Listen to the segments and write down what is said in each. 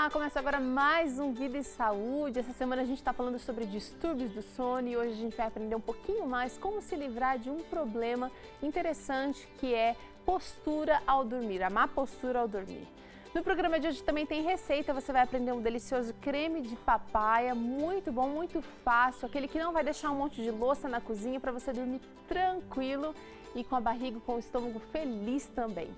Olá, começa agora mais um Vida e Saúde. Essa semana a gente está falando sobre distúrbios do sono e hoje a gente vai aprender um pouquinho mais como se livrar de um problema interessante que é postura ao dormir, a má postura ao dormir. No programa de hoje também tem receita, você vai aprender um delicioso creme de papaya, muito bom, muito fácil, aquele que não vai deixar um monte de louça na cozinha para você dormir tranquilo e com a barriga, com o estômago feliz também.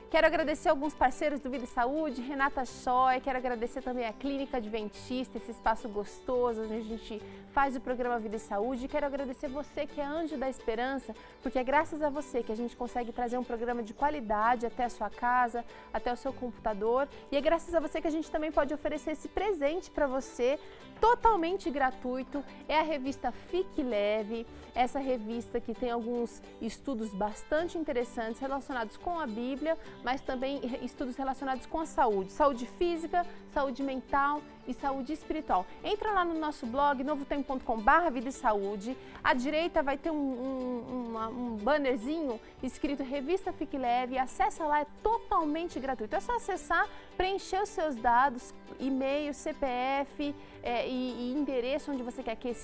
Quero agradecer alguns parceiros do Vida e Saúde, Renata Schoy, quero agradecer também a Clínica Adventista, esse espaço gostoso onde a gente faz o programa Vida e Saúde. Quero agradecer você que é anjo da esperança, porque é graças a você que a gente consegue trazer um programa de qualidade até a sua casa, até o seu computador. E é graças a você que a gente também pode oferecer esse presente para você, totalmente gratuito. É a revista Fique Leve, essa revista que tem alguns estudos bastante interessantes relacionados com a Bíblia, mas também estudos relacionados com a saúde, saúde física, saúde mental e saúde espiritual. Entra lá no nosso blog, novotempo.com/vida e saúde. À direita vai ter um bannerzinho escrito Revista Fique Leve. Acessa lá, é totalmente gratuito. É só acessar, preencher os seus dados, e-mail, CPF e endereço onde você quer que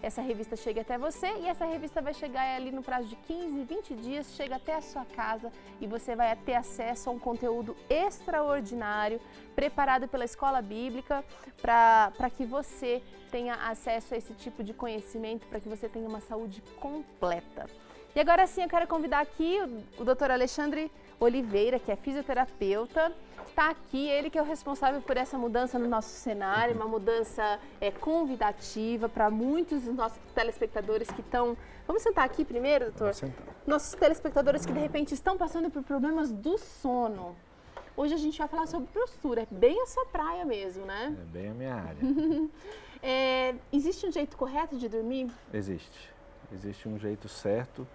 essa revista chegue até você. E essa revista vai chegar ali no prazo de 15, 20 dias, chega até a sua casa e você vai ter acesso a um conteúdo extraordinário preparado pela Escola Bíblica para que você tenha acesso a esse tipo de conhecimento, para que você tenha uma saúde completa. E agora sim eu quero convidar aqui o Dr. Alexandre Oliveira, que é fisioterapeuta, está aqui, ele que é o responsável por essa mudança no nosso cenário, uma mudança convidativa para muitos dos nossos telespectadores que estão... Vamos sentar aqui primeiro, doutor? Vamos sentar. Nossos telespectadores que de repente estão passando por problemas do sono. Hoje a gente vai falar sobre postura, é bem a sua praia mesmo, né? É bem a minha área. Existe um jeito correto de dormir? Existe um jeito certo,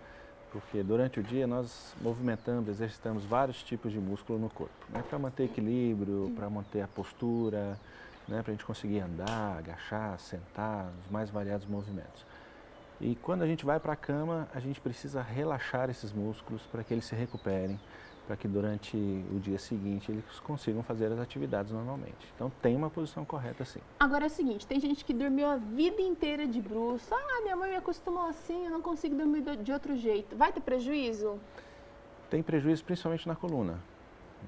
porque durante o dia nós movimentamos, exercitamos vários tipos de músculo no corpo, né? Para manter equilíbrio, para manter a postura, né? Para a gente conseguir andar, agachar, sentar, os mais variados movimentos. E quando a gente vai para a cama, a gente precisa relaxar esses músculos para que eles se recuperem, para que durante o dia seguinte eles consigam fazer as atividades normalmente. Então tem uma posição correta sim. Agora é o seguinte, tem gente que dormiu a vida inteira de bruço. Minha mãe me acostumou assim, eu não consigo dormir de outro jeito. Vai ter prejuízo? Tem prejuízo principalmente na coluna,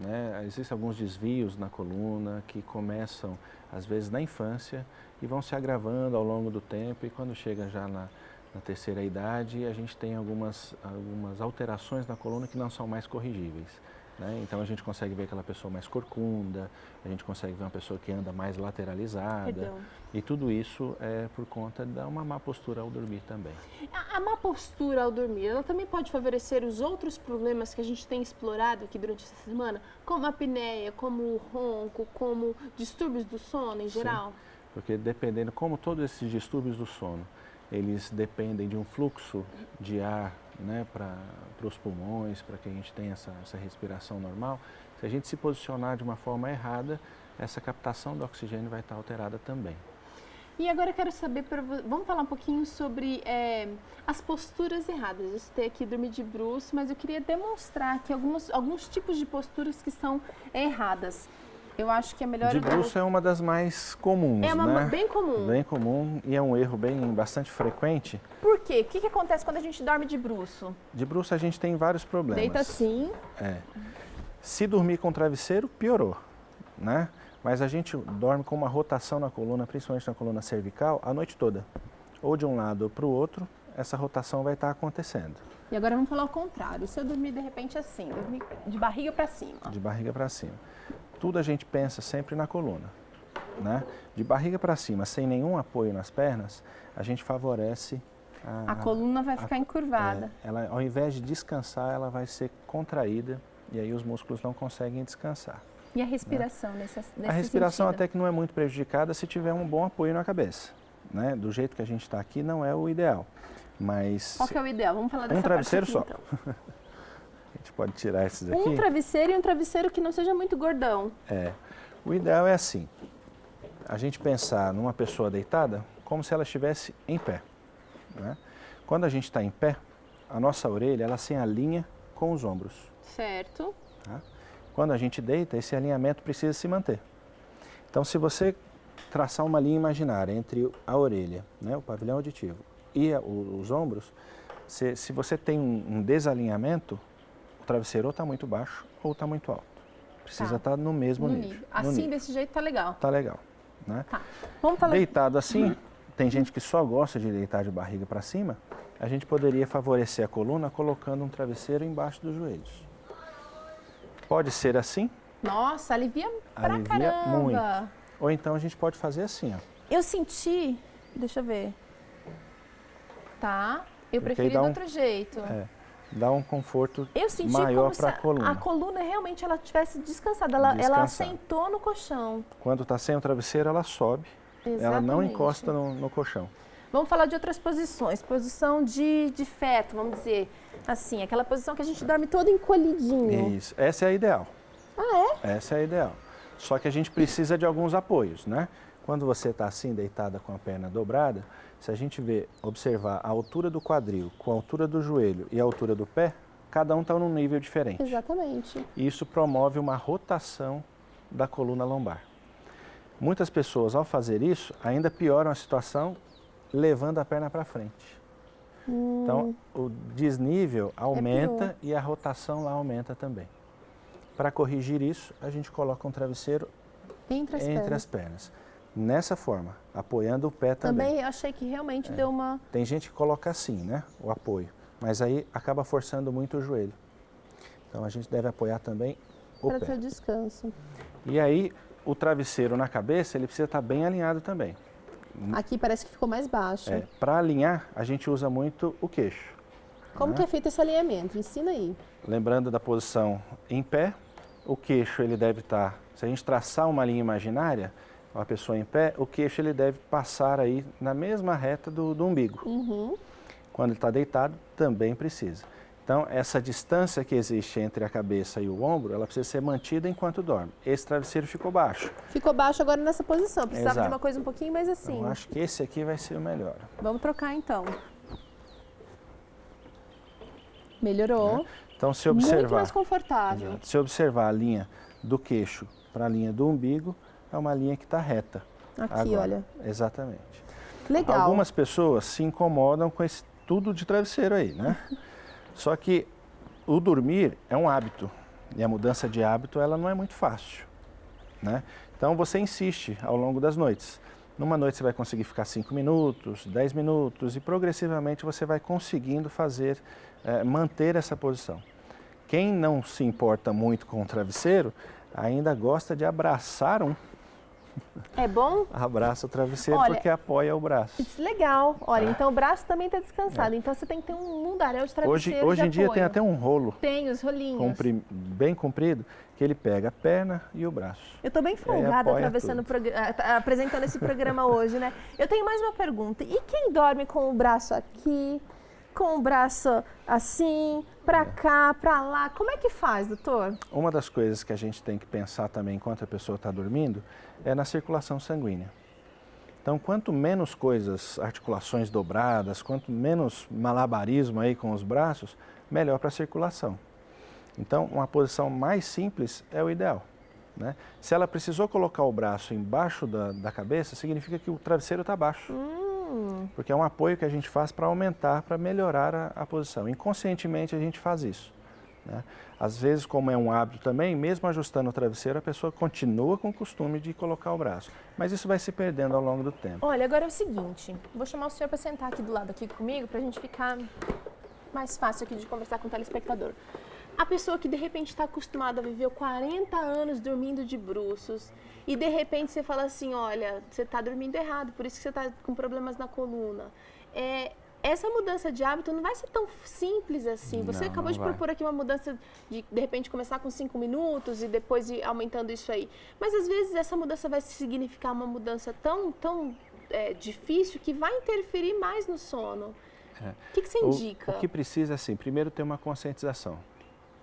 né? Existem alguns desvios na coluna que começam às vezes na infância e vão se agravando ao longo do tempo e quando chega já na terceira idade, a gente tem algumas alterações na coluna que não são mais corrigíveis, né? Então a gente consegue ver aquela pessoa mais corcunda, a gente consegue ver uma pessoa que anda mais lateralizada. E tudo isso é por conta de uma má postura ao dormir também. A má postura ao dormir, ela também pode favorecer os outros problemas que a gente tem explorado aqui durante essa semana, como a apneia, como o ronco, como distúrbios do sono em geral? Sim, porque dependendo, como todos esses distúrbios do sono, eles dependem de um fluxo de ar, né, para os pulmões, para que a gente tenha essa respiração normal. Se a gente se posicionar de uma forma errada, essa captação do oxigênio vai estar alterada também. E agora eu quero saber, vamos falar um pouquinho sobre as posturas erradas. Eu citei aqui dormir de bruços, mas eu queria demonstrar aqui alguns tipos de posturas que são erradas. Eu acho que é melhor... De bruço é uma das mais comuns, né? Bem comum. Bem comum e é um erro bastante frequente. Por quê? O que acontece quando a gente dorme de bruço? De bruço a gente tem vários problemas. Deita assim. Se dormir com travesseiro, piorou, né? Mas a gente dorme com uma rotação na coluna, principalmente na coluna cervical, a noite toda. Ou de um lado ou para o outro, essa rotação vai estar acontecendo. E agora vamos falar o contrário. Se eu dormir de repente assim, dormir de barriga para cima. De barriga para cima. Tudo a gente pensa sempre na coluna, né? De barriga para cima, sem nenhum apoio nas pernas, a gente favorece a coluna vai ficar encurvada. Ela, ao invés de descansar, ela vai ser contraída e aí os músculos não conseguem descansar. E a respiração, né? nesse A respiração sentido? até que não é muito prejudicada se tiver um bom apoio na cabeça, né? Do jeito que a gente está aqui não é o ideal, mas... Qual que é o ideal? Vamos falar dessa Um travesseiro parte aqui, só. Então. A gente pode tirar esses aqui. Um travesseiro e um travesseiro que não seja muito gordão. O ideal é assim, a gente pensar numa pessoa deitada como se ela estivesse em pé, né? Quando a gente está em pé, a nossa orelha ela se alinha com os ombros. Certo. Tá? Quando a gente deita, esse alinhamento precisa se manter. Então, se você traçar uma linha imaginária entre a orelha, né, o pavilhão auditivo e os ombros, se você tem um desalinhamento, o travesseiro ou está muito baixo ou está muito alto. Precisa estar no mesmo nível. Assim, desse jeito, tá legal. Tá legal, né? Tá. Vamos falar... Deitado assim, tem gente que só gosta de deitar de barriga para cima, a gente poderia favorecer a coluna colocando um travesseiro embaixo dos joelhos. Pode ser assim. Nossa, alivia pra caramba. Muito. Ou então a gente pode fazer assim, ó. Eu senti, deixa eu ver. Tá, eu preferi do outro jeito. Dá um conforto eu senti maior para a coluna. A coluna realmente ela tivesse descansada, ela assentou no colchão. Quando está sem o travesseiro, ela sobe. Exatamente. Ela não encosta no colchão. Vamos falar de outras posições. Posição de feto, vamos dizer assim, aquela posição que a gente dorme todo encolhidinho. Isso, essa é a ideal. Ah, é? Essa é a ideal. Só que a gente precisa de alguns apoios, né? Quando você está assim, deitada com a perna dobrada, se a gente observar a altura do quadril com a altura do joelho e a altura do pé, cada um está num nível diferente. Exatamente. E isso promove uma rotação da coluna lombar. Muitas pessoas, ao fazer isso, ainda pioram a situação levando a perna para frente. Então, o desnível aumenta e a rotação lá aumenta também. Para corrigir isso, a gente coloca um travesseiro entre as pernas. Nessa forma, apoiando o pé também. Também eu achei que realmente deu uma... Tem gente que coloca assim, né, o apoio, mas aí acaba forçando muito o joelho. Então a gente deve apoiar também o pé. Para ter descanso. E aí o travesseiro na cabeça, ele precisa estar bem alinhado também. Aqui parece que ficou mais baixo. Para alinhar, a gente usa muito o queixo. Como que é feito esse alinhamento? Ensina aí. Lembrando da posição em pé, o queixo ele deve estar, se a gente traçar uma linha imaginária, uma pessoa em pé, o queixo ele deve passar aí na mesma reta do umbigo. Quando ele está deitado, também precisa. Então, essa distância que existe entre a cabeça e o ombro, ela precisa ser mantida enquanto dorme. Esse travesseiro ficou baixo. Ficou baixo agora nessa posição. Precisava Exato. de uma coisa um pouquinho mais assim. Então, acho que esse aqui vai ser o melhor. Vamos trocar então. Melhorou. Então, se observar... Muito mais confortável. Exato. Se observar a linha do queixo para a linha do umbigo, é uma linha que está reta. Aqui, agora. olha. Exatamente. Legal. Algumas pessoas se incomodam com esse tudo de travesseiro aí, né? Só que o dormir é um hábito. E a mudança de hábito, ela não é muito fácil, né? Então, você insiste ao longo das noites. Numa noite você vai conseguir ficar 5 minutos, 10 minutos e progressivamente você vai conseguindo manter essa posição. Quem não se importa muito com o travesseiro, ainda gosta de abraçar É bom? Abraça o travesseiro porque apoia o braço. Isso é legal. Olha, então o braço também está descansado. Então você tem que ter um mundaréu de travesseiro Hoje em dia apoio. tem até um rolo. Tem, os rolinhos. Bem comprido, que ele pega a perna e o braço. Eu estou bem folgada apresentando esse programa hoje, né? Eu tenho mais uma pergunta. E quem dorme com o braço aqui, com o braço assim, para cá, para lá? Como é que faz, doutor? Uma das coisas que a gente tem que pensar também enquanto a pessoa está dormindo é na circulação sanguínea. Então, quanto menos articulações dobradas, quanto menos malabarismo aí com os braços, melhor para a circulação. Então, uma posição mais simples é o ideal, né? Se ela precisou colocar o braço embaixo da cabeça, significa que o travesseiro está baixo. Porque é um apoio que a gente faz para aumentar, para melhorar a posição. Inconscientemente a gente faz isso, né? Às vezes, como é um hábito também, mesmo ajustando o travesseiro, a pessoa continua com o costume de colocar o braço. Mas isso vai se perdendo ao longo do tempo. Olha, agora é o seguinte, vou chamar o senhor para sentar aqui do lado aqui comigo, para a gente ficar mais fácil aqui de conversar com o telespectador. A pessoa que de repente está acostumada a viver 40 anos dormindo de bruços e de repente você fala assim, olha, você está dormindo errado, por isso que você está com problemas na coluna. Essa mudança de hábito não vai ser tão simples assim. Você acabou de propor aqui uma mudança de repente começar com 5 minutos e depois ir aumentando isso aí. Mas às vezes essa mudança vai significar uma mudança tão difícil que vai interferir mais no sono. O que você indica? O que precisa é, assim, primeiro ter uma conscientização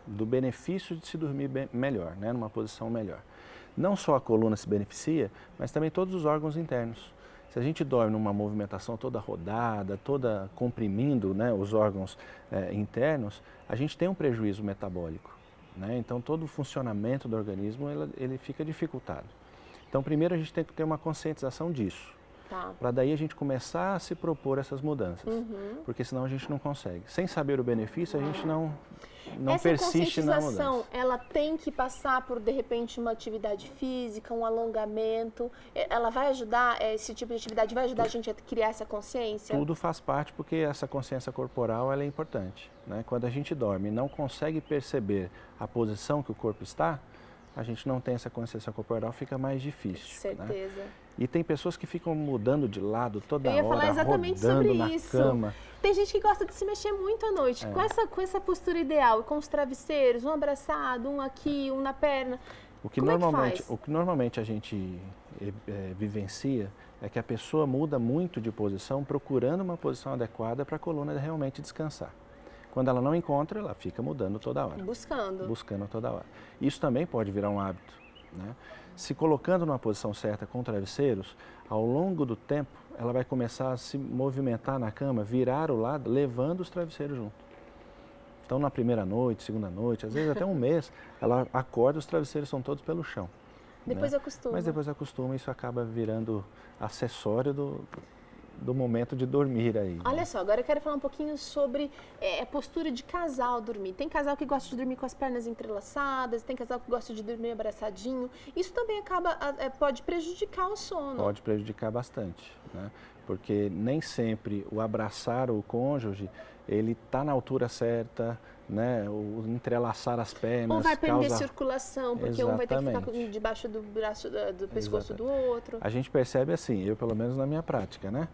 do benefício de se dormir melhor, né, numa posição melhor. Não só a coluna se beneficia, mas também todos os órgãos internos. Se a gente dorme numa movimentação toda rodada, toda comprimindo, né, os órgãos internos, a gente tem um prejuízo metabólico, né? Então todo o funcionamento do organismo ele fica dificultado. Então, primeiro a gente tem que ter uma conscientização disso. Tá. Para daí a gente começar a se propor essas mudanças. Porque senão a gente não consegue. Sem saber o benefício, a gente não persiste na mudança. Essa conscientização, ela tem que passar por, de repente, uma atividade física, um alongamento? Ela vai ajudar, esse tipo de atividade vai ajudar a gente a criar essa consciência? Tudo faz parte, porque essa consciência corporal ela é importante, né? Quando a gente dorme e não consegue perceber a posição que o corpo está, a gente não tem essa consciência corporal, fica mais difícil. Certeza. Né? E tem pessoas que ficam mudando de lado toda hora, eu ia falar exatamente sobre isso. Cama. Tem gente que gosta de se mexer muito à noite, com essa postura ideal, com os travesseiros, um abraçado, um aqui, um na perna. O que normalmente a gente vivencia é que a pessoa muda muito de posição, procurando uma posição adequada para a coluna realmente descansar. Quando ela não encontra, ela fica mudando toda hora. Buscando toda hora. Isso também pode virar um hábito, né? Se colocando numa posição certa com travesseiros, ao longo do tempo, ela vai começar a se movimentar na cama, virar o lado, levando os travesseiros junto. Então, na primeira noite, segunda noite, às vezes até um mês, ela acorda, os travesseiros são todos pelo chão. Depois acostuma. Mas depois acostuma e isso acaba virando acessório do momento de dormir aí. Olha só, agora eu quero falar um pouquinho sobre a postura de casal dormir. Tem casal que gosta de dormir com as pernas entrelaçadas, tem casal que gosta de dormir abraçadinho. Isso também pode prejudicar o sono. Pode prejudicar bastante, né? Porque nem sempre o abraçar o cônjuge, ele está na altura certa, né? O entrelaçar as pernas. Ou vai perder circulação, porque um vai ter que ficar debaixo do braço, do pescoço do outro. A gente percebe assim, eu pelo menos na minha prática, né?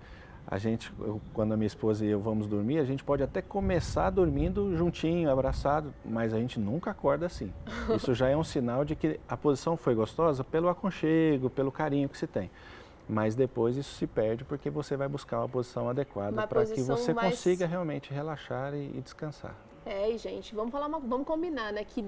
Quando a minha esposa e eu vamos dormir, a gente pode até começar dormindo juntinho, abraçado, mas a gente nunca acorda assim. Isso já é um sinal de que a posição foi gostosa pelo aconchego, pelo carinho que se tem. Mas depois isso se perde porque você vai buscar uma posição adequada para que você consiga realmente relaxar e descansar. E gente, vamos combinar, né? Que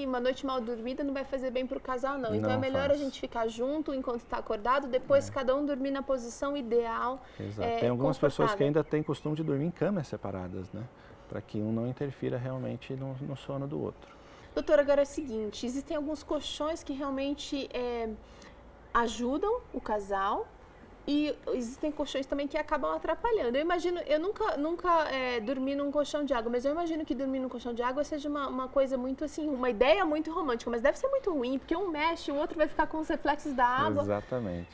uma noite mal dormida não vai fazer bem para o casal, não. Então é melhor a gente ficar junto enquanto está acordado, depois cada um dormir na posição ideal. Exato. Tem algumas pessoas que ainda têm costume de dormir em camas separadas, né? Para que um não interfira realmente no sono do outro. Doutora, agora é o seguinte, existem alguns colchões que realmente ajudam o casal. E existem colchões também que acabam atrapalhando. Eu imagino, eu nunca dormi num colchão de água, mas eu imagino que dormir num colchão de água seja uma coisa muito assim, uma ideia muito romântica, mas deve ser muito ruim, porque um mexe, o outro vai ficar com os reflexos da água. Exatamente.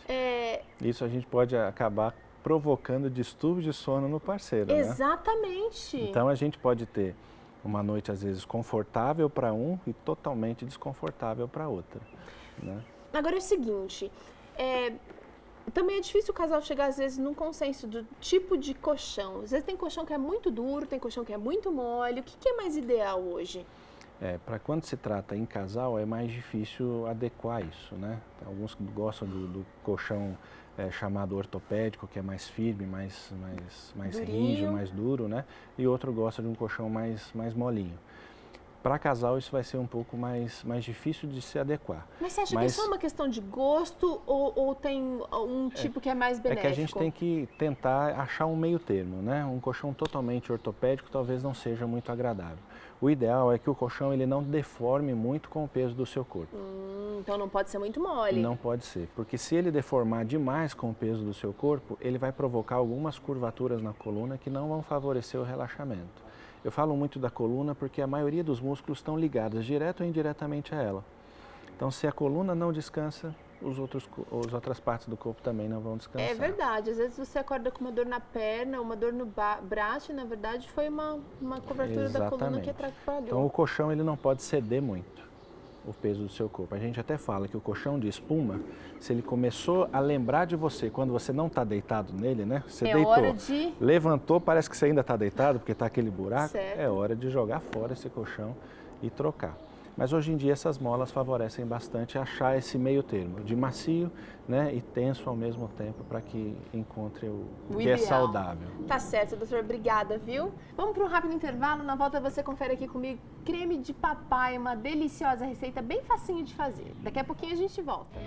Isso a gente pode acabar provocando distúrbio de sono no parceiro, Exatamente. Né? Então a gente pode ter uma noite às vezes confortável para um e totalmente desconfortável para outra, né? Agora é o seguinte, também é difícil o casal chegar, às vezes, num consenso do tipo de colchão. Às vezes tem colchão que é muito duro, tem colchão que é muito mole. O que é mais ideal hoje? Para quando se trata em casal, é mais difícil adequar isso, né? Tem alguns que gostam do colchão chamado ortopédico, que é mais firme, mais rígido, mais duro, né? E outro gosta de um colchão mais molinho. Para casal isso vai ser um pouco mais difícil de se adequar. Mas você acha que isso é uma questão de gosto ou tem um tipo que é mais benéfico? É que a gente tem que tentar achar um meio termo, né? Um colchão totalmente ortopédico talvez não seja muito agradável. O ideal é que o colchão ele não deforme muito com o peso do seu corpo. Então não pode ser muito mole. Não pode ser, porque se ele deformar demais com o peso do seu corpo, ele vai provocar algumas curvaturas na coluna que não vão favorecer o relaxamento. Eu falo muito da coluna porque a maioria dos músculos estão ligados direto ou indiretamente a ela. Então, se a coluna não descansa, as outras partes do corpo também não vão descansar. É verdade. Às vezes você acorda com uma dor na perna, uma dor no braço e, na verdade, foi uma curvatura da coluna que atrapalhou. Então, o colchão ele não pode ceder muito o peso do seu corpo. A gente até fala que o colchão de espuma, se ele começou a lembrar de você quando você não está deitado nele, né? Você deitou, levantou, parece que você ainda está deitado porque está aquele buraco. Certo. É hora de jogar fora esse colchão e trocar. Mas hoje em dia essas molas favorecem bastante achar esse meio termo, de macio, né, e tenso ao mesmo tempo para que encontre o que é saudável. Tá certo, doutor. Obrigada, viu? Vamos para um rápido intervalo. Na volta você confere aqui comigo creme de papai, uma deliciosa receita bem facinho de fazer. Daqui a pouquinho a gente volta.